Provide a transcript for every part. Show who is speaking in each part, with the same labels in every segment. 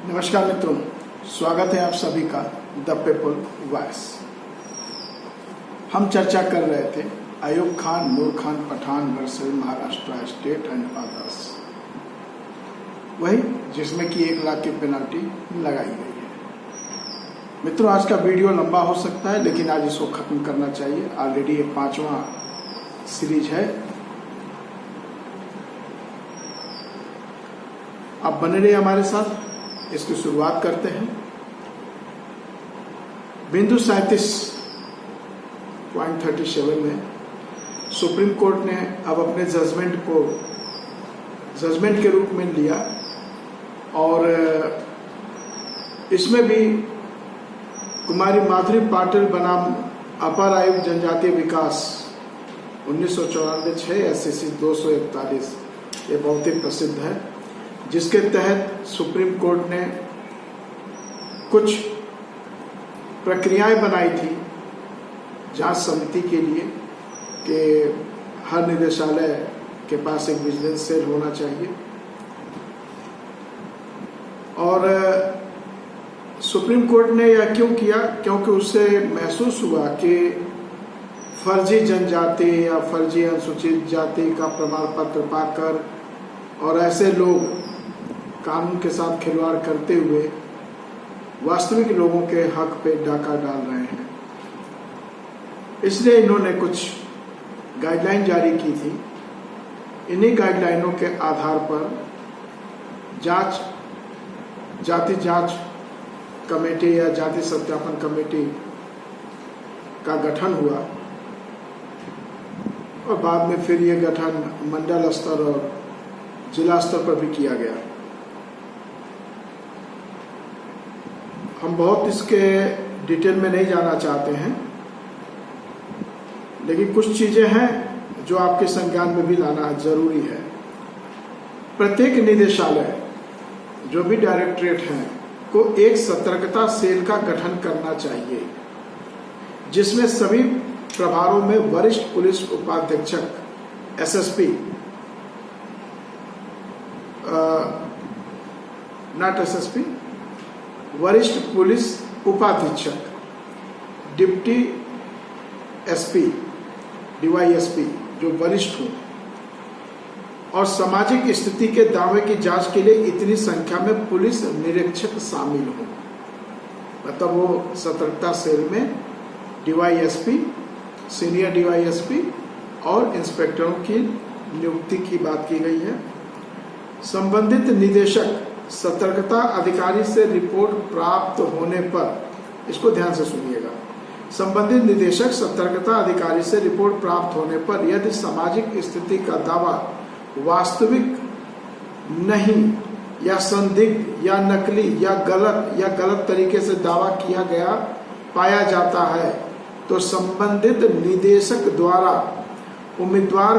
Speaker 1: नमस्कार मित्रों, स्वागत है आप सभी का द पीपल वॉइस। हम चर्चा कर रहे थे Ayub Khan, Noor Khan Pathan versus Maharashtra state and others, वही जिसमें कि 1 लाख की पेनल्टी लगाई गई है। मित्रों, आज का वीडियो लंबा हो सकता है, लेकिन आज इसको खत्म करना चाहिए। ऑलरेडी ये 5वां सीरीज है। आप बने रहिए हमारे साथ। इसकी शुरुआत करते हैं। बिंदु 37.37 में सुप्रीम कोर्ट ने अब अपने जजमेंट के रूप में लिया और इसमें भी कुमारी माधुरी पाटिल बनाम अपर आयुक्त जनजातीय विकास 1994 SCC 241, ये बहुत ही प्रसिद्ध है, जिसके तहत सुप्रीम कोर्ट ने कुछ प्रक्रियाएं बनाई थी जांच समिति के लिए कि हर निदेशालय के पास एक विजिलेंस सेल होना चाहिए। और सुप्रीम कोर्ट ने यह क्यों किया? क्योंकि उससे महसूस हुआ कि फर्जी जनजाति या फर्जी अनुसूचित जाति का प्रमाण पत्र पाकर और ऐसे लोग कानून के साथ खिलवाड़ करते हुए वास्तविक लोगों के हक पे डाका डाल रहे हैं। इसलिए इन्होंने कुछ गाइडलाइन जारी की थी। इन्हीं गाइडलाइनों के आधार पर जाति जांच कमेटी या जाति सत्यापन कमेटी का गठन हुआ और बाद में फिर ये गठन मंडल स्तर और जिला स्तर पर भी किया गया। हम बहुत इसके डिटेल में नहीं जाना चाहते हैं, लेकिन कुछ चीजें हैं जो आपके संज्ञान में भी लाना जरूरी है। प्रत्येक निदेशालय, जो भी डायरेक्टरेट हैं, को एक सतर्कता सेल का गठन करना चाहिए, जिसमें सभी प्रभारों में वरिष्ठ पुलिस उपाधीक्षक SSP वरिष्ठ पुलिस उपाधीक्षक, डिप्टी SP, DYSP जो वरिष्ठ हो, और सामाजिक स्थिति के दावे की जांच के लिए इतनी संख्या में पुलिस निरीक्षक शामिल हो। मतलब वो सतर्कता सेल में DYSP, सीनियर DYSP और इंस्पेक्टरों की नियुक्ति की बात की गई है। संबंधित निदेशक सतर्कता अधिकारी से रिपोर्ट प्राप्त होने पर, इसको ध्यान से सुनिएगा, संबंधित निदेशक सतर्कता अधिकारी से रिपोर्ट प्राप्त होने पर यदि सामाजिक स्थिति का दावा वास्तविक नहीं या संदिग्ध या नकली या गलत तरीके से दावा किया गया पाया जाता है, तो संबंधित निदेशक द्वारा उम्मीदवार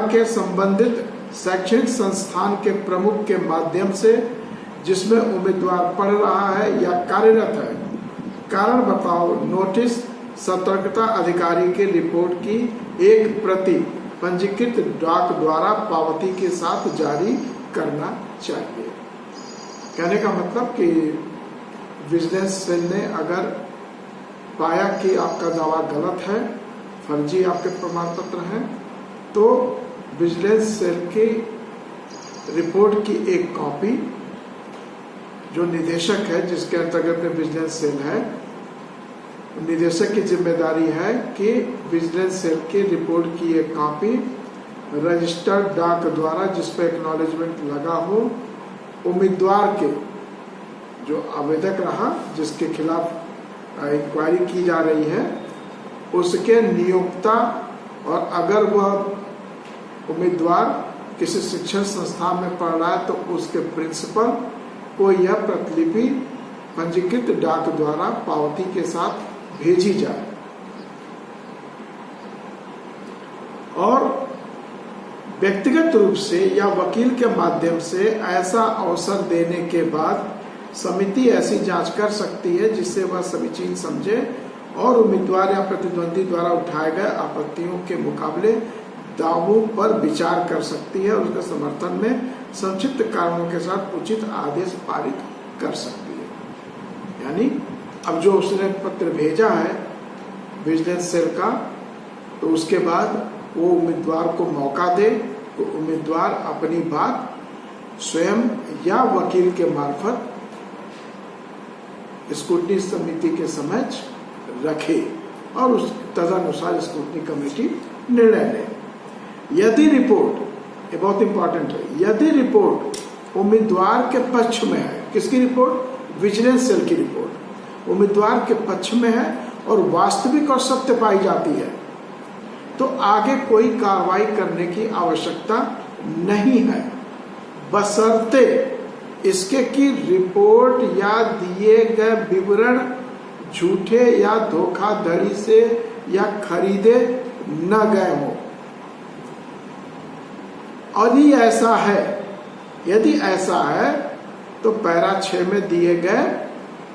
Speaker 1: के संबंधित शैक्षणिक संस्थान के प्रमुख के माध्यम से, जिसमें उम्मीदवार पढ़ रहा है या कार्यरत है, कारण बताओ नोटिस सतर्कता अधिकारी के रिपोर्ट की एक प्रति पंजीकृत डाक द्वारा पावती के साथ जारी करना चाहिए। कहने का मतलब कि विजिलेंस सेल ने अगर पाया कि आपका दावा गलत है, फर्जी आपके प्रमाण पत्र हैं, तो विजिलेंस सेल की रिपोर्ट की एक कॉपी, जो निदेशक है जिसके अंतर्गत में विजिलेंस सेल है, निदेशक की जिम्मेदारी है कि विजिलेंस सेल की रिपोर्ट की एक कॉपी रजिस्टर्ड डाक द्वारा, जिस पर एक्नॉलेजमेंट लगा हो, उम्मीदवार के, जो आवेदक रहा, जिसके खिलाफ इंक्वायरी की जा रही है, उसके नियोक्ता, और अगर वह उम्मीदवार किसी शिक्षण संस्थान में पढ़ रहा है तो उसके प्रिंसिपल को यह प्रतिलिपि पंजीकृत डाक द्वारा पावती के साथ भेजी जाए। और व्यक्तिगत रूप से या वकील के माध्यम से ऐसा अवसर देने के बाद समिति ऐसी जांच कर सकती है जिससे वह समीचीन समझे और उम्मीदवार या प्रतिद्वंदी द्वारा उठाए गए आपत्तियों के मुकाबले दावों पर विचार कर सकती है और उसके समर्थन में संक्षिप्त कारणों के साथ उचित आदेश पारित कर सकती है। यानी अब जो उसने पत्र भेजा है विजिलेंस सेल का, तो उसके बाद वो उम्मीदवार को मौका दे तो उम्मीदवार अपनी बात स्वयं या वकील के मार्फत स्क्रूटनी समिति के समक्ष रखे और उस तदनुसार स्क्रूटनी कमेटी निर्णय ले। यदि रिपोर्ट, ये बहुत इंपॉर्टेंट है, यदि रिपोर्ट उम्मीदवार के पक्ष में है, किसकी रिपोर्ट? विजिलेंस सेल की रिपोर्ट उम्मीदवार के पक्ष में है और वास्तविक और सत्य पाई जाती है, तो आगे कोई कार्रवाई करने की आवश्यकता नहीं है, बशर्ते इसके कि रिपोर्ट या दिए गए विवरण झूठे या धोखाधड़ी से या खरीदे न गए हो। और यदि ऐसा है तो पैरा 6 में दिए गए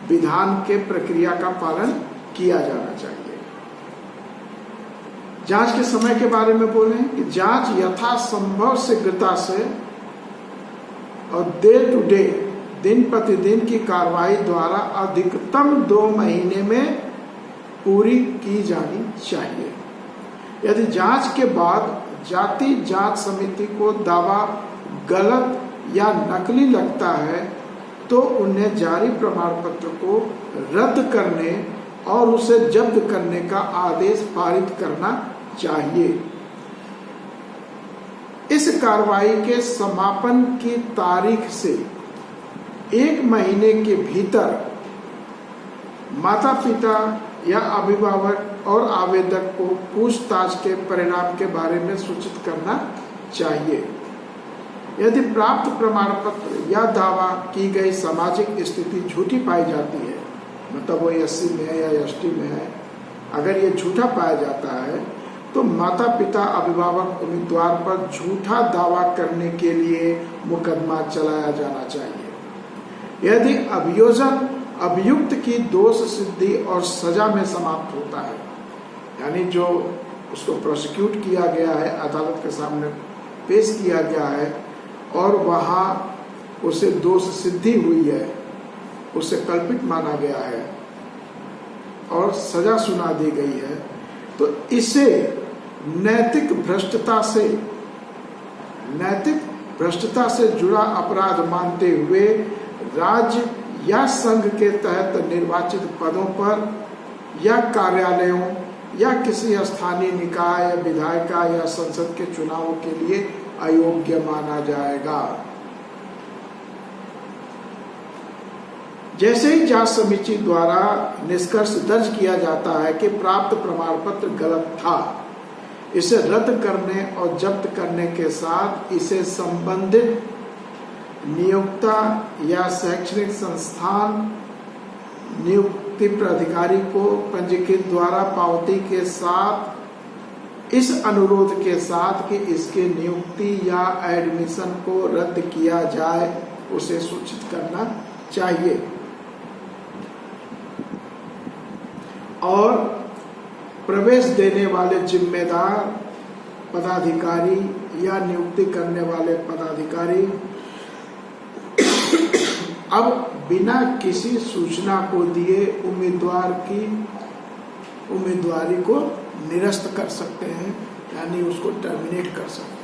Speaker 1: विधान के प्रक्रिया का पालन किया जाना चाहिए। जांच के समय के बारे में बोले कि जांच यथासंभव शीघ्रता से और डे टू डे, दिन प्रतिदिन की कार्रवाई द्वारा अधिकतम 2 महीने में पूरी की जानी चाहिए। यदि जांच के बाद जाति जांच समिति को दावा गलत या नकली लगता है तो उन्हें जारी प्रमाण पत्र को रद्द करने और उसे जब्त करने का आदेश पारित करना चाहिए। इस कार्रवाई के समापन की तारीख से 1 महीने के भीतर माता पिता या अभिभावक और आवेदक को पूछताछ के परिणाम के बारे में सूचित करना चाहिए। यदि प्राप्त प्रमाण पत्र या दावा की गई सामाजिक स्थिति झूठी पाई जाती है, मतलब वो SC में है या ST में है, अगर ये झूठा पाया जाता है तो माता पिता अभिभावक उम्मीदवार पर झूठा दावा करने के लिए मुकदमा चलाया जाना चाहिए। यदि अभियोजन अभियुक्त की दोष सिद्धि और सजा में समाप्त होता है, यानी जो उसको प्रोसिक्यूट किया गया है, अदालत के सामने पेश किया गया है और वहाँ उसे दोष सिद्धि हुई है, उसे कल्पित माना गया है और सजा सुना दी गई है, तो इसे नैतिक भ्रष्टता से जुड़ा अपराध मानते हुए राज्य या संघ के तहत निर्वाचित पदों पर या कार्यालयों या किसी स्थानीय निकाय या विधायिका या संसद के चुनावों के लिए अयोग्य माना जाएगा। जैसे ही जांच समिति द्वारा निष्कर्ष दर्ज किया जाता है कि प्राप्त प्रमाण पत्र गलत था, इसे रद्द करने और जब्त करने के साथ इसे संबंधित नियोक्ता या शैक्षणिक संस्थान नियुक्ति प्राधिकारी को पंजीकृत द्वारा पावती के साथ इस अनुरोध के साथ कि इसके नियुक्ति या एडमिशन को रद्द किया जाए, उसे सूचित करना चाहिए। और प्रवेश देने वाले जिम्मेदार पदाधिकारी या नियुक्ति करने वाले पदाधिकारी अब बिना किसी सूचना को दिए उम्मीदवार की उम्मीदवारी को निरस्त कर सकते हैं, यानी उसको टर्मिनेट कर सकते हैं।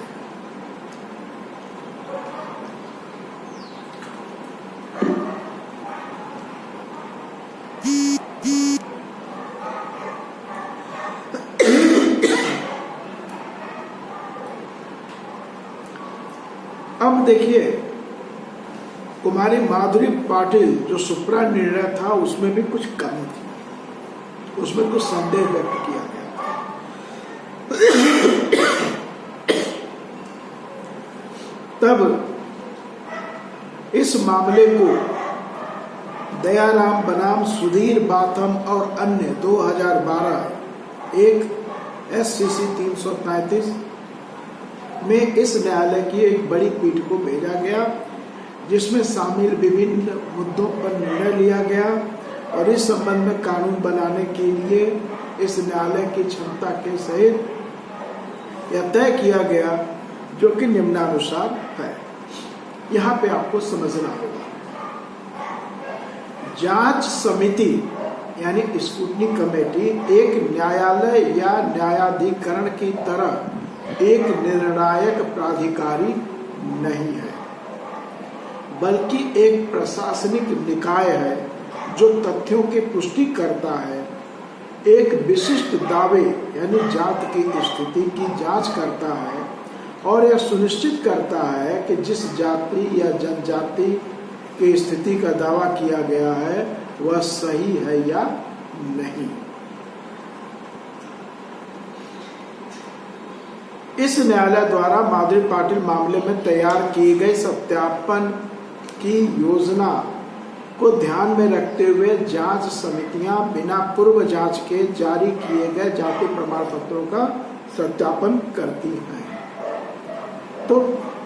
Speaker 1: अब देखिए, कुमारी माधुरी पाटिल जो सुप्रा निर्णय था उसमें भी कुछ कमी थी, उसमें कुछ संदेह व्यक्त किया गया। तब इस मामले को दयाराम बनाम सुधीर बाथम और अन्य 2012 एक SCC 335 में इस न्यायालय की एक बड़ी पीठ को भेजा गया, जिसमें शामिल विभिन्न मुद्दों पर निर्णय लिया गया और इस संबंध में कानून बनाने के लिए इस न्यायालय की क्षमता के सहित यह तय किया गया, जो कि निम्नानुसार है। यहां पे आपको समझना होगा। जांच समिति यानी स्क्रूटनी कमेटी एक न्यायालय या न्यायाधिकरण की तरह एक निर्णायक प्राधिकारी नहीं है, बल्कि एक प्रशासनिक निकाय है जो तथ्यों की पुष्टि करता है, एक विशिष्ट दावे यानी जात की स्थिति की जांच करता है और यह सुनिश्चित करता है कि जिस जाति या जनजाति की स्थिति का दावा किया गया है वह सही है या नहीं। इस न्यायालय द्वारा माधुरी पाटिल मामले में तैयार की गई सत्यापन की योजना को ध्यान में रखते हुए जांच समितियां बिना पूर्व जांच के जारी किए गए जाति प्रमाण पत्रों का सत्यापन करती हैं। तो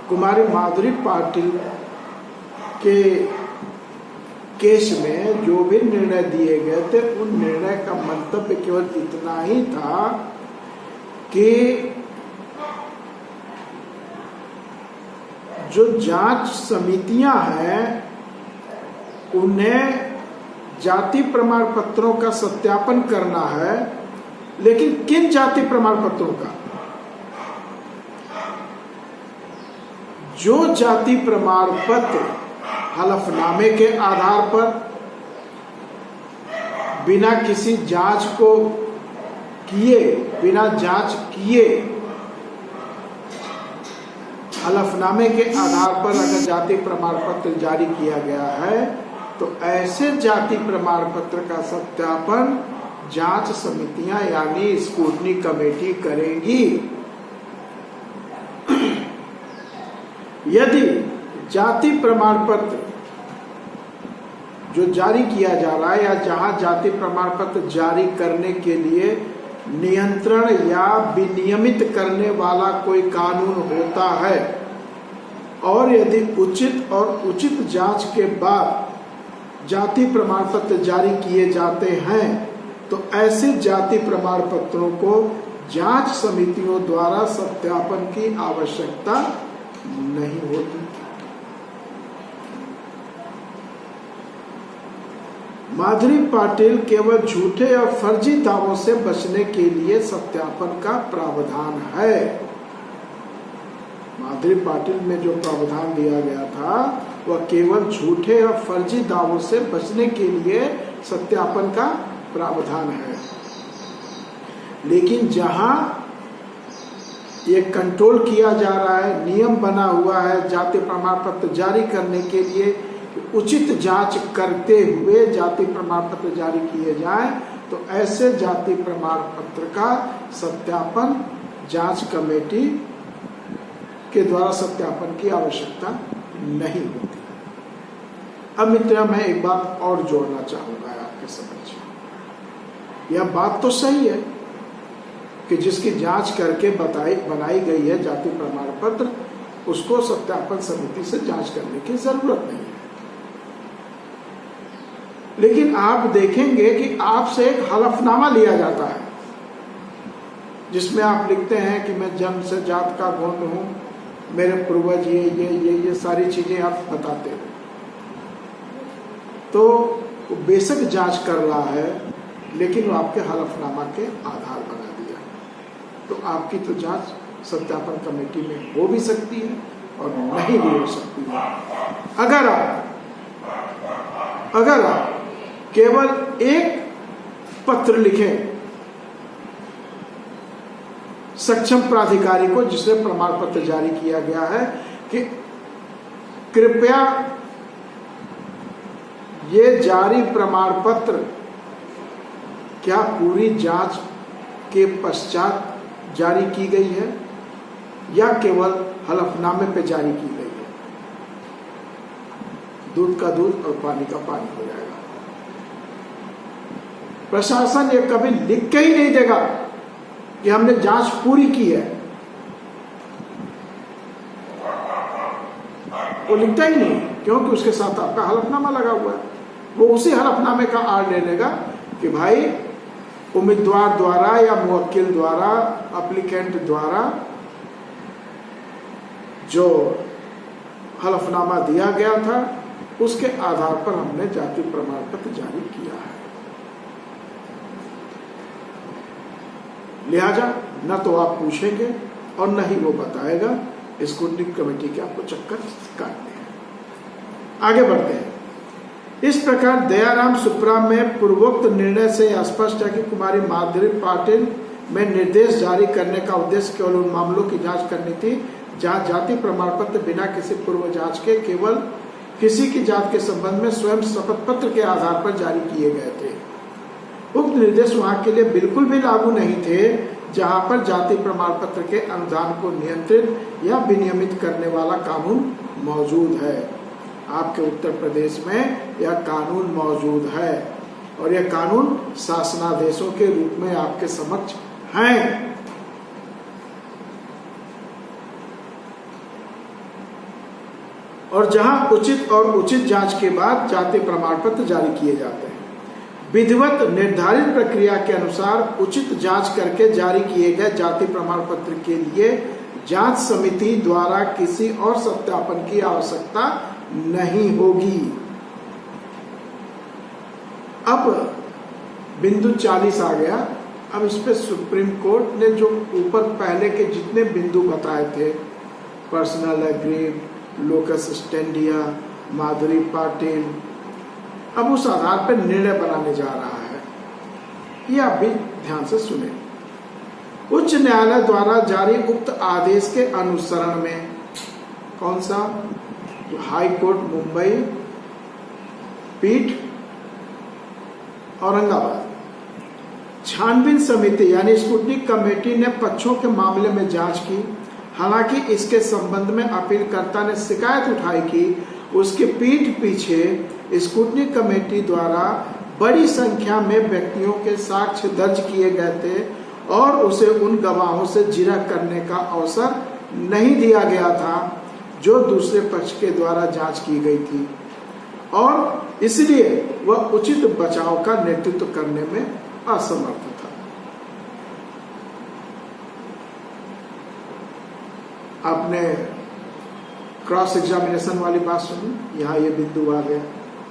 Speaker 1: कुमारी माधुरी पाटिल के केस में जो भी निर्णय दिए गए थे उन निर्णय का मंतव्य केवल इतना ही था कि जो जांच समितियां हैं उन्हें जाति प्रमाण पत्रों का सत्यापन करना है, लेकिन किन जाति प्रमाण पत्रों का? जो जाति प्रमाण पत्र हलफनामे के आधार पर बिना किसी जांच को किए, बिना जांच किए हलफनामे के आधार पर अगर जाति प्रमाण पत्र जारी किया गया है तो ऐसे जाति प्रमाण पत्र का सत्यापन जांच समितियां यानी स्क्रूटनी कमेटी करेंगी। यदि जाति प्रमाण पत्र जो जारी किया जा रहा है या जहां जाति प्रमाण पत्र जारी करने के लिए नियंत्रण या विनियमित करने वाला कोई कानून होता है और यदि उचित जांच के बाद जाति प्रमाण पत्र जारी किए जाते हैं तो ऐसे जाति प्रमाण पत्रों को जांच समितियों द्वारा सत्यापन की आवश्यकता नहीं होती। माधुरी पाटिल केवल झूठे और फर्जी दावों से बचने के लिए सत्यापन का प्रावधान है। माधुरी पाटिल में जो प्रावधान दिया गया था वह केवल झूठे और फर्जी दावों से बचने के लिए सत्यापन का प्रावधान है। लेकिन जहां ये कंट्रोल किया जा रहा है, नियम बना हुआ है जाति प्रमाण पत्र जारी करने के लिए उचित जांच करते हुए जाति प्रमाण पत्र जारी किए जाएं, तो ऐसे जाति प्रमाण पत्र का सत्यापन जांच कमेटी के द्वारा सत्यापन की आवश्यकता नहीं होती। अब मित्रों मैं एक बात और जोड़ना चाहूंगा आपके समझ। यह बात तो सही है कि जिसकी जांच करके बनाई गई है जाति प्रमाण पत्र उसको सत्यापन समिति से जांच करने की जरूरत नहीं है। लेकिन आप देखेंगे कि आपसे एक हलफनामा लिया जाता है जिसमें आप लिखते हैं कि मैं जन्म से जात का गोंड हूं, मेरे पूर्वज ये सारी चीजें आप बताते हो। तो वो बेशक जांच कर रहा है लेकिन वो आपके हलफनामा के आधार बना दिया, तो आपकी तो जांच सत्यापन कमेटी में हो भी सकती है और नहीं भी हो सकती है। अगर आप केवल एक पत्र लिखें सक्षम प्राधिकारी को जिससे प्रमाण पत्र जारी किया गया है कि कृपया ये जारी प्रमाण पत्र क्या पूरी जांच के पश्चात जारी की गई है या केवल हलफनामे पे जारी की गई है, दूध का दूध और पानी का पानी हो जाएगा। प्रशासन ये कभी लिख के ही नहीं देगा कि हमने जांच पूरी की है, वो लिखता ही नहीं, क्योंकि उसके साथ आपका हलफनामा लगा हुआ है। वो उसी हलफनामे का आड़ ले लेगा कि भाई उम्मीदवार द्वारा या मुवक्किल द्वारा एप्लीकेंट द्वारा जो हलफनामा दिया गया था, उसके आधार पर हमने जाति प्रमाण पत्र जारी किया है। लिहाजा न तो आप पूछेंगे और न ही वो बताएगा, स्क्रूटनी कमेटी के आपको चक्कर काटते हैं। आगे बढ़ते हैं। इस प्रकार दयाराम सुप्रा में पूर्वोक्त निर्णय से स्पष्ट है कि कुमारी माधुरी पाटिल में निर्देश जारी करने का उद्देश्य केवल उन मामलों की जांच करनी थी जहां जाति प्रमाण पत्र बिना किसी पूर्व जांच के केवल किसी की जात के संबंध में स्वयं शपथ पत्र के आधार पर जारी किए गए थे। उक्त निर्देश वहां के लिए बिल्कुल भी लागू नहीं थे जहां पर जाति प्रमाण पत्र के अनुदान को नियंत्रित या विनियमित करने वाला कानून मौजूद है। आपके उत्तर प्रदेश में यह कानून मौजूद है और यह कानून शासनादेशों के रूप में आपके समक्ष हैं। और जहां उचित और उचित जांच के बाद जाति प्रमाण पत्र जारी किए जाते हैं। विधिवत निर्धारित प्रक्रिया के अनुसार उचित जांच करके जारी किए गए जाति प्रमाण पत्र के लिए जांच समिति द्वारा किसी और सत्यापन की आवश्यकता नहीं होगी। अब बिंदु 40 आ गया। अब इस पे सुप्रीम कोर्ट ने जो ऊपर पहले के जितने बिंदु बताए थे, पर्सनल एग्रीव, लोकस स्टैंडिया, माधुरी पाटिल, अब उस आधार पर निर्णय बनाने जा रहा है। ये आप भी ध्यान से सुने। उच्च न्यायालय द्वारा जारी उक्त आदेश के अनुसरण में, कौन सा? हाई कोर्ट मुंबई पीठ औरंगाबाद, छानबीन समिति यानी स्क्रूटनी कमेटी ने पक्षों के मामले में जांच की। हालांकि इसके संबंध में अपीलकर्ता ने शिकायत उठाई कि उसके पीठ पीछे स्क्रूटनी कमेटी द्वारा बड़ी संख्या में व्यक्तियों के साक्ष्य दर्ज किए गए थे और उसे उन गवाहों से जिरह करने का अवसर नहीं दिया गया था जो दूसरे पक्ष के द्वारा जांच की गई थी और इसलिए वह उचित बचाव का नेतृत्व करने में असमर्थ था। आपने क्रॉस एग्जामिनेशन वाली बात सुनी, यहाँ ये बिंदु आ गया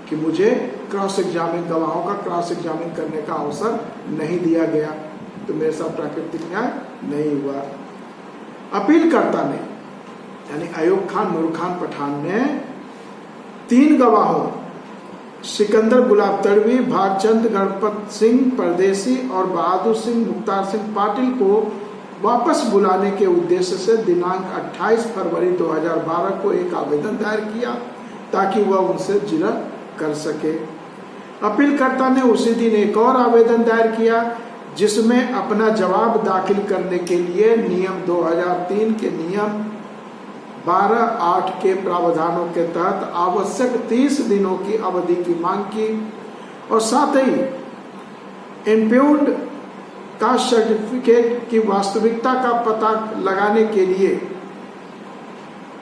Speaker 1: कि मुझे क्रॉस एग्जामिन गवाहों का क्रॉस एग्जामिन करने का अवसर नहीं दिया गया, तो मेरे साथ प्राकृतिक न्याय नहीं हुआ। अपीलकर्ता ने यानी अयूब खान, नूर खान पठान ने 3 गवाहों सिकंदर गुलाब तड़वी, भागचंद गणपत सिंह परदेसी और बहादुर सिंह मुख्तार सिंह पाटिल को वापस बुलाने के उद्देश्य से दिनांक 28 फरवरी 2012 को एक आवेदन दायर किया ताकि वह उनसे जिरह कर सके। अपीलकर्ता ने उसी दिन एक और आवेदन दायर किया जिसमें अपना जवाब दाखिल करने के लिए नियम 2003 के नियम 12(8) के प्रावधानों के तहत आवश्यक 30 दिनों की अवधि की मांग की और साथ ही इम्प्यून्ड कास्ट सर्टिफिकेट की वास्तविकता का पता लगाने के लिए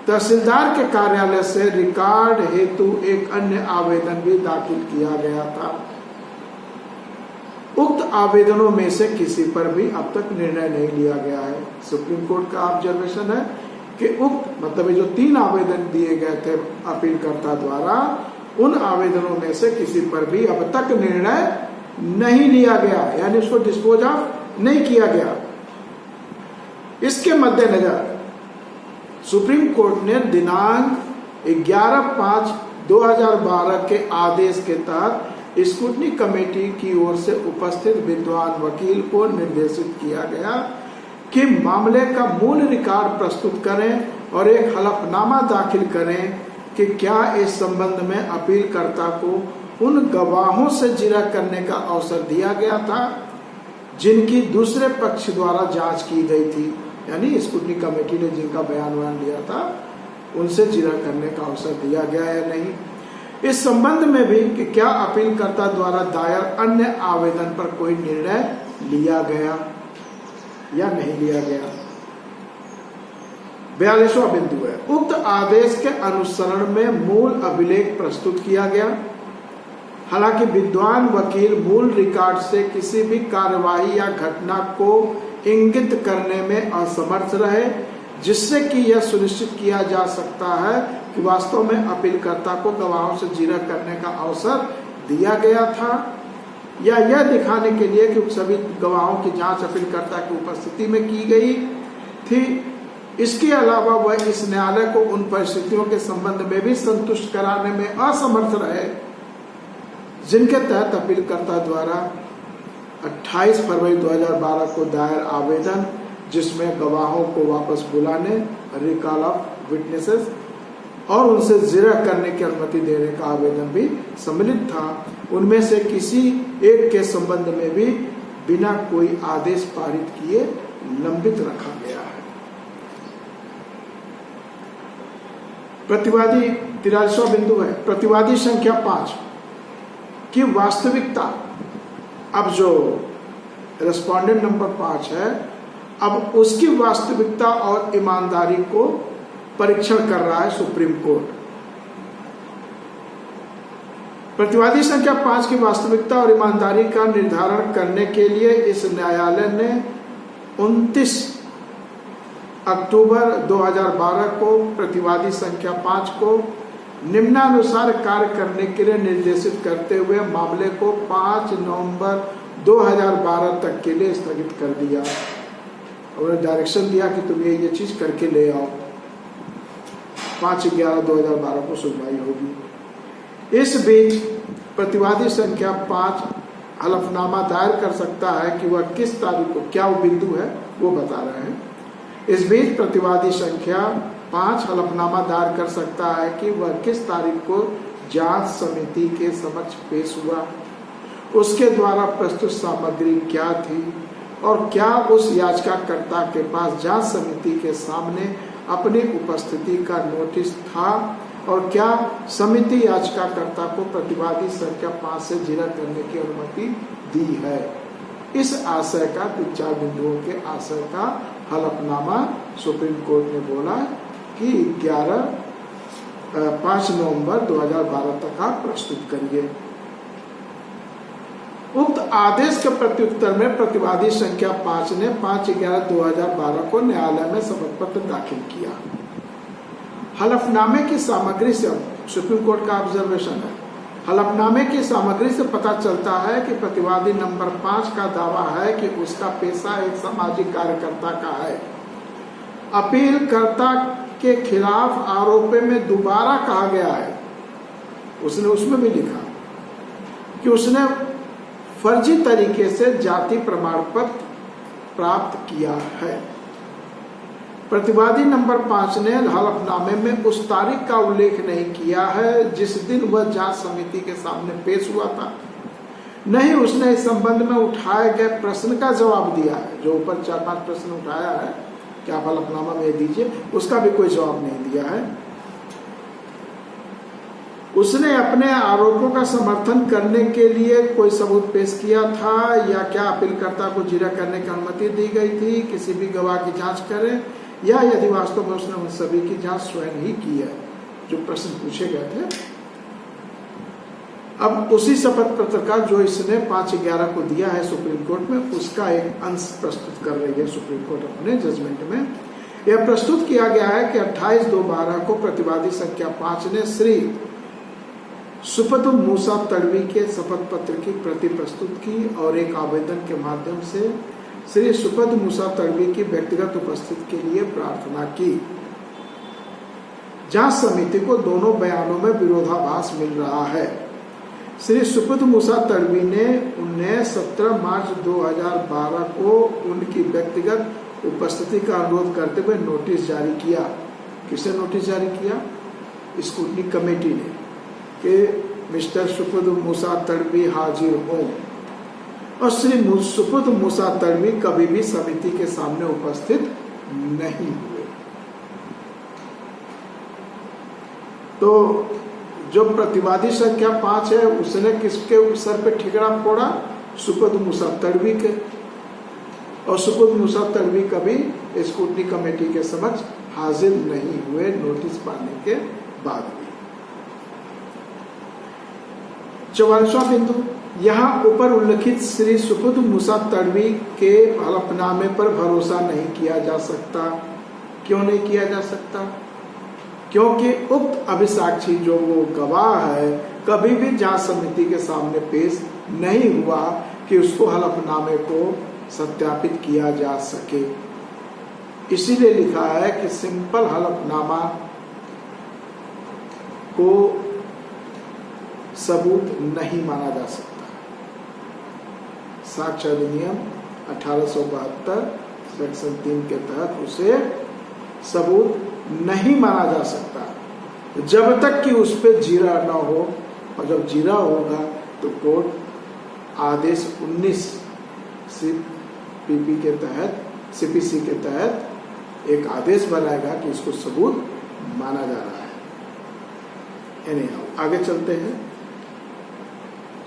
Speaker 1: तहसीलदार के कार्यालय से रिकॉर्ड हेतु एक अन्य आवेदन भी दाखिल किया गया था। उक्त आवेदनों में से किसी पर भी अब तक निर्णय नहीं लिया गया है। सुप्रीम कोर्ट का ऑब्जर्वेशन है कि उक्त मतलब जो 3 आवेदन दिए गए थे अपीलकर्ता द्वारा, उन आवेदनों में से किसी पर भी अब तक निर्णय नहीं लिया गया, यानी उसको डिस्पोज ऑफ नहीं किया गया। इसके मद्देनजर सुप्रीम कोर्ट ने दिनांक 11/5/2012 के आदेश के तहत स्क्रूटनी कमेटी की ओर से उपस्थित विद्वान वकील को निर्देशित किया गया कि मामले का मूल रिकॉर्ड प्रस्तुत करें और एक हलफनामा दाखिल करें कि क्या इस संबंध में अपीलकर्ता को उन गवाहों से जिरह करने का अवसर दिया गया था जिनकी दूसरे पक्ष द्वारा जांच की गई थी, यानी स्क्रूटनी कमेटी ने जिनका बयान लिया था उनसे जिरह करने का अवसर दिया गया या नहीं। इस संबंध में भी कि क्या अपीलकर्ता द्वारा दायर अन्य आवेदन पर कोई निर्णय लिया गया या नहीं लिया गया। 42वां बिंदु है, उक्त आदेश के अनुसरण में मूल अभिलेख प्रस्तुत किया गया। हालांकि विद्वान वकील मूल रिकॉर्ड से किसी भी कार्यवाही या घटना को इंगित करने में असमर्थ रहे जिससे कि यह सुनिश्चित किया जा सकता है कि वास्तव में अपीलकर्ता को गवाहों से जिरह करने का अवसर दिया गया था, या यह दिखाने के लिए कि सभी गवाहों की जांच अपीलकर्ता की उपस्थिति में की गई थी। इसके अलावा वह इस न्यायालय को उन परिस्थितियों के संबंध में भी संतुष्ट कराने में असमर्थ रहे जिनके तहत अपीलकर्ता द्वारा 28 फरवरी 2012 को दायर आवेदन, जिसमें गवाहों को वापस बुलाने, रिकॉल ऑफ विटनेसेस और उनसे जिरह करने की अनुमति देने का आवेदन भी सम्मिलित था, उनमें से किसी एक के संबंध में भी बिना कोई आदेश पारित किए लंबित रखा गया है। प्रतिवादी 43वां बिंदु है, प्रतिवादी संख्या 5 की वास्तविकता। अब जो रेस्पोंडेंट नंबर 5 है, अब उसकी वास्तविकता और ईमानदारी को परीक्षण कर रहा है सुप्रीम कोर्ट। प्रतिवादी संख्या 5 की वास्तविकता और ईमानदारी का निर्धारण करने के लिए इस न्यायालय ने 29 अक्टूबर 2012 को प्रतिवादी संख्या 5 को निम्नानुसार कार्य करने के लिए निर्देशित करते हुए मामले को 5 नवंबर 2012 तक के लिए स्थगित कर दिया और डायरेक्शन दिया कि तुम ये चीज करके ले आओ। 5/11/2012 को सुनवाई होगी। इस बीच प्रतिवादी संख्या 5 हलफनामा दायर कर सकता है कि वह किस तारीख को, क्या वो बिंदु है वो बता रहे हैं। इस बीच प्रतिवादी संख्या 5 हलफनामा दायर कर सकता है कि वह किस तारीख को जांच समिति के समक्ष पेश हुआ, उसके द्वारा प्रस्तुत सामग्री क्या थी और क्या उस याचिकाकर्ता के पास जांच समिति के सामने अपनी उपस्थिति का नोटिस था और क्या समिति याचिकाकर्ता को प्रतिवादी संख्या 5 से जिरह करने की अनुमति दी है। इस आशय का 4 बिंदुओं के आशय का हलफनामा सुप्रीम कोर्ट ने बोला कि 5 नवंबर 2012 तक आप प्रस्तुत करिए। उक्त आदेश के प्रत्युत्तर में प्रतिवादी संख्या 5 ने 5/11/2012 को न्यायालय में शपथ पत्र दाखिल किया। हलफनामे की सामग्री से, सुप्रीम कोर्ट का ऑब्जर्वेशन है, हलफनामे की सामग्री से पता चलता है कि प्रतिवादी नंबर 5 का दावा है कि उसका पेशा एक सामाजिक कार्यकर्ता का है। अपीलकर्ता के खिलाफ आरोप में दोबारा कहा गया है, उसने उसमें भी लिखा कि उसने फर्जी तरीके से जाति प्रमाण पत्र प्राप्त किया है। प्रतिवादी नंबर 5 ने हलफनामे में उस तारीख का उल्लेख नहीं किया है जिस दिन वह जांच समिति के सामने पेश हुआ था। नहीं उसने इस संबंध में उठाए गए प्रश्न का जवाब दिया है। जो ऊपर 4-5 प्रश्न उठाया है कि आप हलफनामा में दीजिए, उसका भी कोई जवाब नहीं दिया है। उसने अपने आरोपों का समर्थन करने के लिए कोई सबूत पेश किया था या क्या अपीलकर्ता को जिरह करने की अनुमति दी गई थी, किसी भी गवाह की जांच करें, या यदि वास्तव में उसने उन सभी की जांच स्वयं ही की है जो प्रश्न पूछे गए थे। अब उसी शपथ पत्र का जो इसने 5/11 को दिया है सुप्रीम कोर्ट में, उसका एक अंश प्रस्तुत कर रही है सुप्रीम कोर्ट अपने जजमेंट में। यह प्रस्तुत किया गया है कि 28/2/12 को प्रतिवादी संख्या 5 ने श्री सुपद मूसा तड़वी के शपथ पत्र की प्रति प्रस्तुत की और एक आवेदन के माध्यम से श्री सुपद मूसा तड़वी की व्यक्तिगत उपस्थिति के लिए प्रार्थना की। जांच समिति को दोनों बयानों में विरोधाभास मिल रहा है। श्री सुपद मूसा तड़वी ने उन्हें 17 मार्च 2012 को उनकी व्यक्तिगत उपस्थिति का अनुरोध करते हुए नोटिस जारी किया। किसने नोटिस जारी किया? स्क्रूटनी कमेटी ने, कि मिस्टर सुपद मूसा तड़वी हाजिर हों, और श्री सुपद मूसा तड़वी कभी भी समिति के सामने उपस्थित नहीं हुए। तो जो प्रतिवादी संख्या 5 है उसने किसके सर पे ठिकरा फोड़ा? सुपद मूसा तड़वी के। और सुपद मूसा तड़वी कभी स्क्रूटनी कमेटी के समक्ष हाजिर नहीं हुए नोटिस पाने के बाद भी। 44वां बिंदु, यहाँ ऊपर उल्लिखित श्री सुपद मूसा तड़वी के हलफनामे पर भरोसा नहीं किया जा सकता। क्यों नहीं किया जा सकता? क्योंकि उक्त अभिसाक्षी जो वो गवाह है कभी भी जांच समिति के सामने पेश नहीं हुआ कि उसको हलफनामे को सत्यापित किया जा सके। इसीलिए लिखा है कि सिंपल हलफनामा को सबूत नहीं माना जा सकता। साक्ष्य अधिनियम 1872 सेक्शन 3 के तहत उसे सबूत नहीं माना जा सकता जब तक कि उस पर जीरा न हो, और जब जीरा होगा तो कोर्ट आदेश 19 सीपीसी के तहत एक आदेश बनाएगा कि इसको सबूत माना जा रहा है। आगे चलते हैं।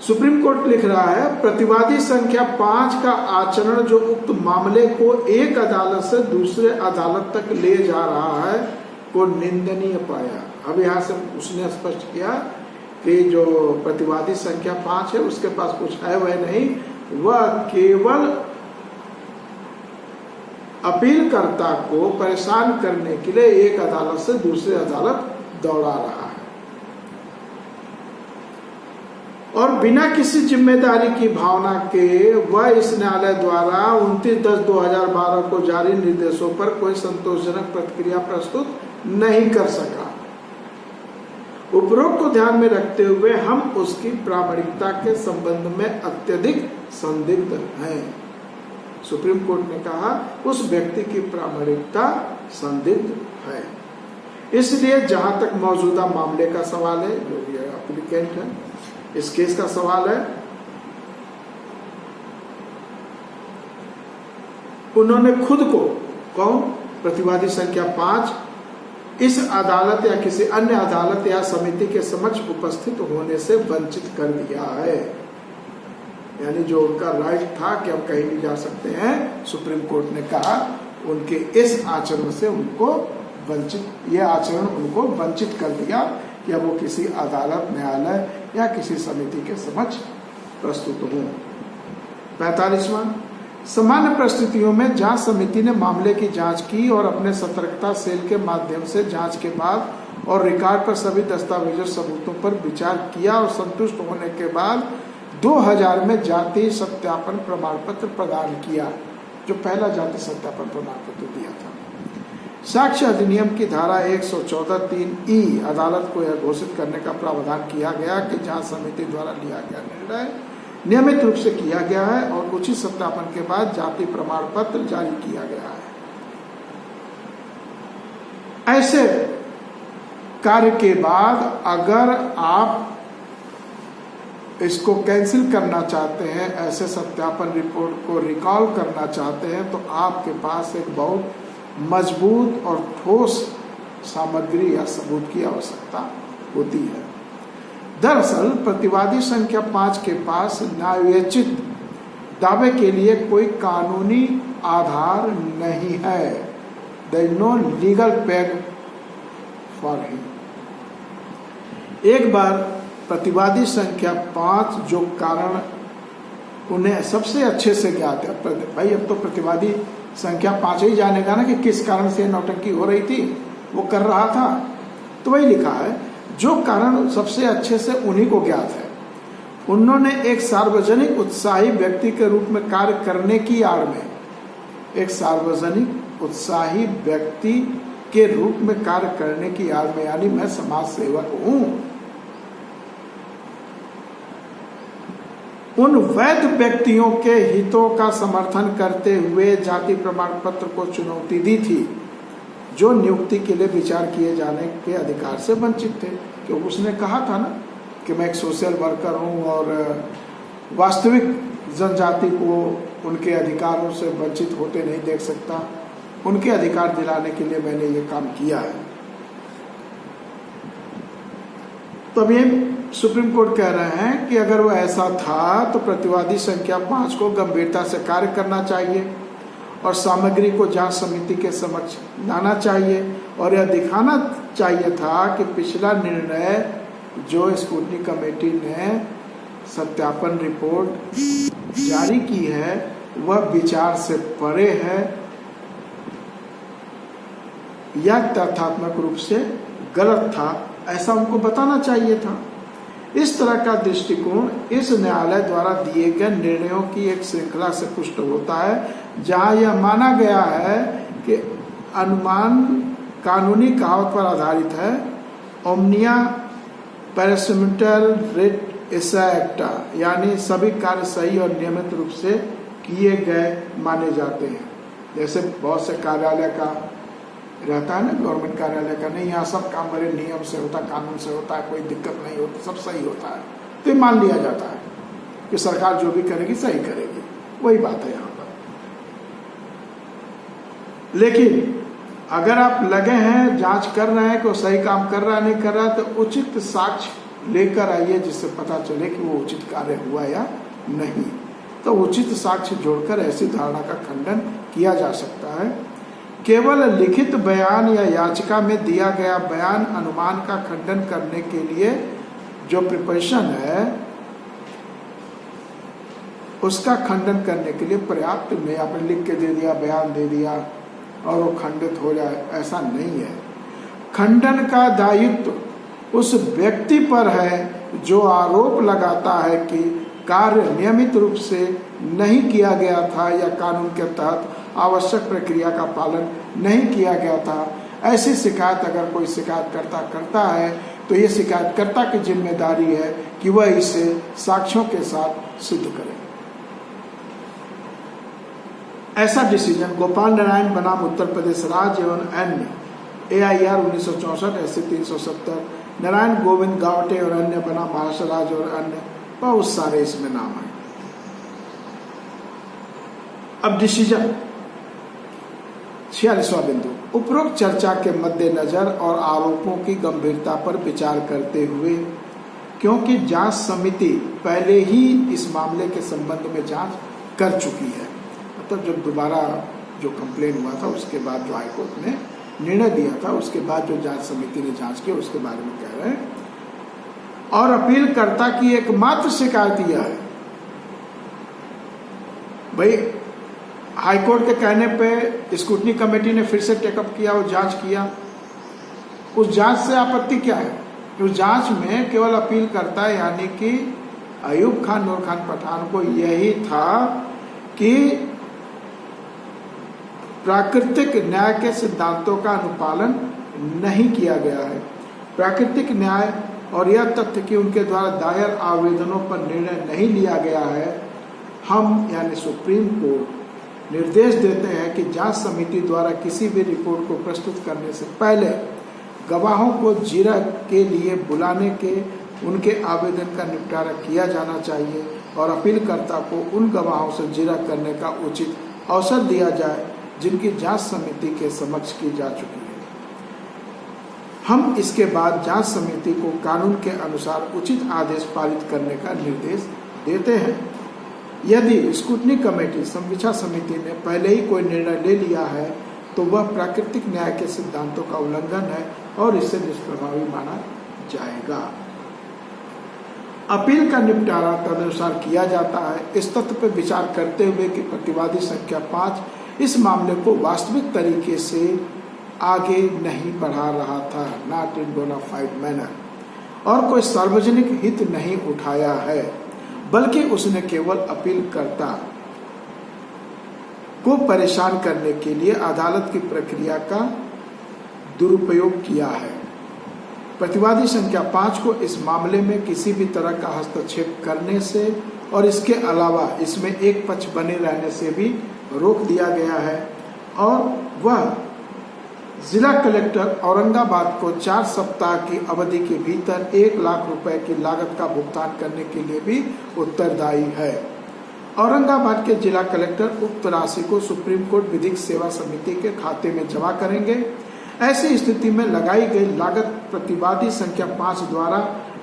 Speaker 1: सुप्रीम कोर्ट लिख रहा है, प्रतिवादी संख्या 5 का आचरण जो उक्त मामले को एक अदालत से दूसरे अदालत तक ले जा रहा है को निंदनीय पाया। अब यहाँ से उसने स्पष्ट किया कि जो प्रतिवादी संख्या 5 है उसके पास कुछ है वह नहीं, वह केवल अपीलकर्ता को परेशान करने के लिए एक अदालत से दूसरी अदालत दौड़ा रहा है और बिना किसी जिम्मेदारी की भावना के वह इस न्यायालय द्वारा 29/10/2012 को जारी निर्देशों पर कोई संतोषजनक प्रतिक्रिया प्रस्तुत नहीं कर सका। उपरोक्त को ध्यान में रखते हुए हम उसकी प्रामाणिकता के संबंध में अत्यधिक संदिग्ध हैं। सुप्रीम कोर्ट ने कहा उस व्यक्ति की प्रामाणिकता संदिग्ध है। इसलिए जहां तक मौजूदा मामले का सवाल है, जो ये एप्लीकेंट है, इस केस का सवाल है, उन्होंने खुद को, कौन, प्रतिवादी संख्या 5 इस अदालत या किसी अन्य अदालत या समिति के समक्ष उपस्थित होने से वंचित कर दिया है। यानी जो उनका राइट था कि हम कहीं नहीं जा सकते हैं, सुप्रीम कोर्ट ने कहा उनके इस आचरण से उनको वंचित, ये आचरण उनको वंचित कर दिया कि अब वो किसी अदालत, न्यायालय या किसी समिति के समक्ष प्रस्तुत हो। 45वां, सामान्य परिस्थितियों में जांच समिति ने मामले की जांच की और अपने सतर्कता सेल के माध्यम से जांच के बाद और रिकॉर्ड पर सभी दस्तावेजों सबूतों पर विचार किया और संतुष्ट होने के बाद 2000 में जाति सत्यापन प्रमाण पत्र प्रदान किया, जो पहला जाति सत्यापन प्रमाण पत्र दिया था। साक्ष्य अधिनियम की धारा 114(3)E अदालत को यह घोषित करने का प्रावधान किया गया कि जांच समिति द्वारा लिया गया निर्णय नियमित रूप से किया गया है और उचित सत्यापन के बाद जाति प्रमाण पत्र जारी किया गया है। ऐसे कार्य के बाद अगर आप इसको कैंसिल करना चाहते हैं, ऐसे सत्यापन रिपोर्ट को रिकॉल करना चाहते हैं, तो आपके पास एक बहुत मजबूत और ठोस सामग्री या सबूत की आवश्यकता होती है। दरअसल प्रतिवादी संख्या 5 के पास न्यायोचित दावे के लिए कोई कानूनी आधार नहीं है। There is no legal peg for him. एक बार प्रतिवादी संख्या 5 जो कारण उन्हें सबसे अच्छे से ज्ञात है, भाई अब तो प्रतिवादी संख्या 5 ही जानेगा ना कि किस कारण से नौटंकी हो रही थी, वो कर रहा था, तो वही लिखा है जो कारण सबसे अच्छे से उन्हीं को ज्ञात है। उन्होंने एक सार्वजनिक उत्साही व्यक्ति के रूप में कार्य करने की आड़ में, एक सार्वजनिक उत्साही व्यक्ति के रूप में कार्य करने की आड़ में, यानी मैं समाज सेवक हूं, उन वैध व्यक्तियों के हितों का समर्थन करते हुए जाति प्रमाण पत्र को चुनौती दी थी, जो नियुक्ति के लिए विचार किए जाने के अधिकार से वंचित थे। क्योंकि उसने कहा था ना कि मैं एक सोशल वर्कर हूं और वास्तविक जनजाति को उनके अधिकारों से वंचित होते नहीं देख सकता, उनके अधिकार दिलाने के लिए मैंने ये काम किया है। तो ये सुप्रीम कोर्ट कह रहे हैं कि अगर वो ऐसा था तो प्रतिवादी संख्या 5 को गंभीरता से कार्य करना चाहिए और सामग्री को जांच समिति के समक्ष लाना चाहिए और यह दिखाना चाहिए था कि पिछला निर्णय जो स्क्रूटनी कमेटी ने सत्यापन रिपोर्ट जारी की है वह विचार से परे है या तथ्यात्मक रूप से गलत था, ऐसा उनको बताना चाहिए था। इस तरह का दृष्टिकोण इस न्यायालय द्वारा दिए गए निर्णयों की एक श्रृंखला से पुष्ट होता है, जहां यह माना गया है कि अनुमान कानूनी कहावत पर आधारित है, ओमनिया पैरासिमेंटल रेट एसा एक्टा, यानी सभी कार्य सही और नियमित रूप से किए गए माने जाते हैं। जैसे बहुत से कार्यालय का रहता है ना, गवर्नमेंट कार्यालय का, नहीं यहाँ सब काम बड़े नियम से होता है, कानून से होता है, कोई दिक्कत नहीं होती, सब सही होता है, तो ये मान लिया जाता है कि सरकार जो भी करेगी सही करेगी। वही बात है यहाँ पर। लेकिन अगर आप लगे हैं, जांच कर रहे हैं कि वो सही काम कर रहा है नहीं कर रहा है, तो उचित साक्ष्य लेकर आइए जिससे पता चले कि वो उचित कार्य हुआ या नहीं। तो उचित साक्ष्य जोड़कर ऐसी धारणा का खंडन किया जा सकता है। केवल लिखित बयान या याचिका में दिया गया बयान अनुमान का खंडन करने के लिए जो प्रिपरेशन है, उसका खंडन करने के लिए पर्याप्त नहीं। आपने लिख के दे दिया, बयान दे दिया और वो खंडित हो जाए, ऐसा नहीं है। खंडन का दायित्व उस व्यक्ति पर है जो आरोप लगाता है कि कार्य नियमित रूप से नहीं किया गया था या कानून के तहत आवश्यक प्रक्रिया का पालन नहीं किया गया था। ऐसी शिकायत अगर कोई शिकायतकर्ता करता है तो ये शिकायतकर्ता की जिम्मेदारी है कि वह इसे साक्ष्यों के साथ सिद्ध करे। ऐसा डिसीजन गोपाल नारायण बनाम उत्तर प्रदेश राज्य एवं अन्य AIR 1964 ऐसे 370, नारायण गोविंद गावटे और अन्य बनाम महाराष्ट्र राज्य और अन्य, बहुत सारे इसमें नाम है। अब डिसीजन 46वां बिंदु, उपरोक्त चर्चा के मद्देनजर और आरोपों की गंभीरता पर विचार करते हुए, क्योंकि जांच समिति पहले ही इस मामले के संबंध में जांच कर चुकी है, मतलब जब दोबारा जो कंप्लेन हुआ था उसके बाद जो हाईकोर्ट ने निर्णय दिया था, उसके बाद जो जांच समिति ने जांच की उसके बारे में कह रहे हैं। और अपीलकर्ता की एकमात्र शिकायत यह है, भाई हाईकोर्ट के कहने पे स्क्रूटनी कमेटी ने फिर से टेकअप किया और जांच किया। उस जांच से आपत्ति क्या है? उस जांच में केवल अपीलकर्ता यानी कि अयूब खान नूर खान पठान को यही था कि प्राकृतिक न्याय के सिद्धांतों का अनुपालन नहीं किया गया है। प्राकृतिक न्याय और यह तथ्य कि उनके द्वारा दायर आवेदनों पर निर्णय नहीं लिया गया है, हम यानी सुप्रीम कोर्ट निर्देश देते हैं कि जांच समिति द्वारा किसी भी रिपोर्ट को प्रस्तुत करने से पहले गवाहों को जिरह के लिए बुलाने के उनके आवेदन का निपटारा किया जाना चाहिए और अपीलकर्ता को उन गवाहों से जिरह करने का उचित अवसर दिया जाए जिनकी जांच समिति के समक्ष की जा चुकी है। हम इसके बाद जांच समिति को कानून के अनुसार उचित आदेश पारित करने का निर्देश देते हैं। यदि स्क्रूटनी कमेटी संविचा समिति ने पहले ही कोई निर्णय ले लिया है तो वह प्राकृतिक न्याय के सिद्धांतों का उल्लंघन है और इससे निष्प्रभावी माना जाएगा। अपील का निपटारा तदनुसार किया जाता है। इस तथ्य पर विचार करते हुए कि प्रतिवादी संख्या 5 इस मामले को वास्तविक तरीके से आगे नहीं बढ़ा रहा था, नॉट इन बोना फाइड मैनर, और कोई सार्वजनिक हित नहीं उठाया है, बल्कि उसने केवल अपीलकर्ता को परेशान करने के लिए अदालत की प्रक्रिया का दुरुपयोग किया है। प्रतिवादी संख्या 5 को इस मामले में किसी भी तरह का हस्तक्षेप करने से और इसके अलावा इसमें एक पक्ष बने रहने से भी रोक दिया गया है और वह जिला कलेक्टर औरंगाबाद को 4 सप्ताह की अवधि के भीतर 1 लाख रुपए की लागत का भुगतान करने के लिए भी उत्तरदायी है। औरंगाबाद के जिला कलेक्टर उक्त राशि को सुप्रीम कोर्ट विधिक सेवा समिति के खाते में जमा करेंगे। ऐसी स्थिति में लगाई गई लागत प्रतिवादी संख्या 5 द्वारा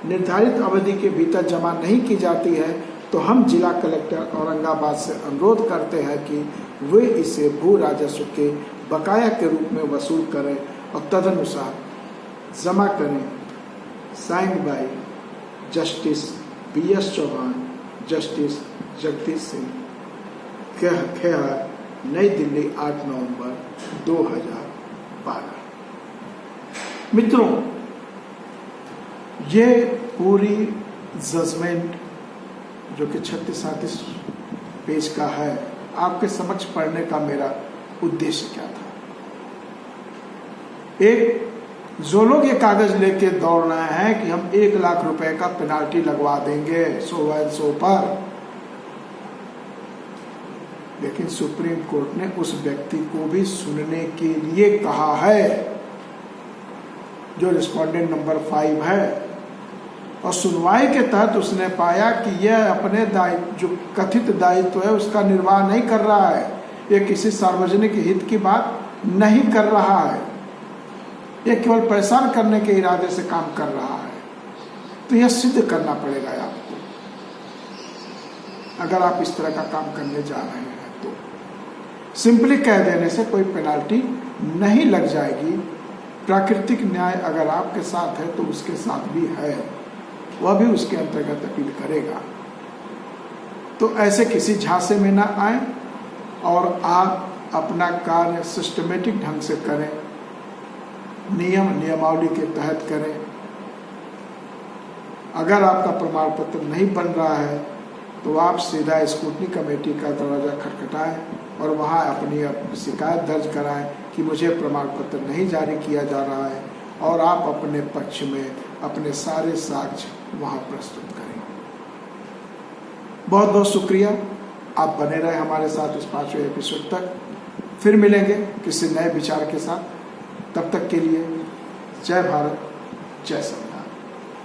Speaker 1: निर्धारित अवधि के भीतर जमा नहीं की जाती है तो हम जिला कलेक्टर औरंगाबाद से अनुरोध करते हैं कि वे इसे भू राजस्व के बकाया के रूप में वसूल करें और तदनुसार जमा करें। Signed by justice BS Chauhan, justice Jagdish Singh, Khehar, New Delhi, 8 नवंबर 2012। मित्रों, ये पूरी जजमेंट जो कि 36-37 पेज का है, आपके समक्ष पढ़ने का मेरा उद्देश्य क्या था। एक जो लोग ये कागज लेके दौड़ रहे हैं कि हम 1 लाख रुपए का पेनाल्टी लगवा देंगे 100 पर, लेकिन सुप्रीम कोर्ट ने उस व्यक्ति को भी सुनने के लिए कहा है जो रिस्पोंडेंट नंबर 5 है, और सुनवाई के तहत उसने पाया कि यह अपने दायित्व, जो कथित दायित्व है, उसका निर्वाह नहीं कर रहा है, यह किसी सार्वजनिक हित की बात नहीं कर रहा है, यह केवल परेशान करने के इरादे से काम कर रहा है। तो यह सिद्ध करना पड़ेगा आपको, अगर आप इस तरह का काम करने जा रहे हैं। तो सिंपली कह देने से कोई पेनाल्टी नहीं लग जाएगी। प्राकृतिक न्याय अगर आपके साथ है तो उसके साथ भी है, वह भी उसके अंतर्गत अपील करेगा। तो ऐसे किसी झांसे में ना आए और आप अपना कार्य सिस्टमेटिक ढंग से करें, नियमावली के तहत करें। अगर आपका प्रमाण पत्र नहीं बन रहा है तो आप सीधा स्क्रूटनी कमेटी का दरवाजा खटखटाएं और वहां अपनी शिकायत दर्ज कराएं कि मुझे प्रमाण पत्र नहीं जारी किया जा रहा है, और आप अपने पक्ष में अपने सारे साक्ष्य वहां प्रस्तुत करें। बहुत बहुत शुक्रिया, आप बने रहे हमारे साथ इस 5वें एपिसोड तक। फिर मिलेंगे किसी नए विचार के साथ। तब तक के लिए जय भारत, जय संविधान।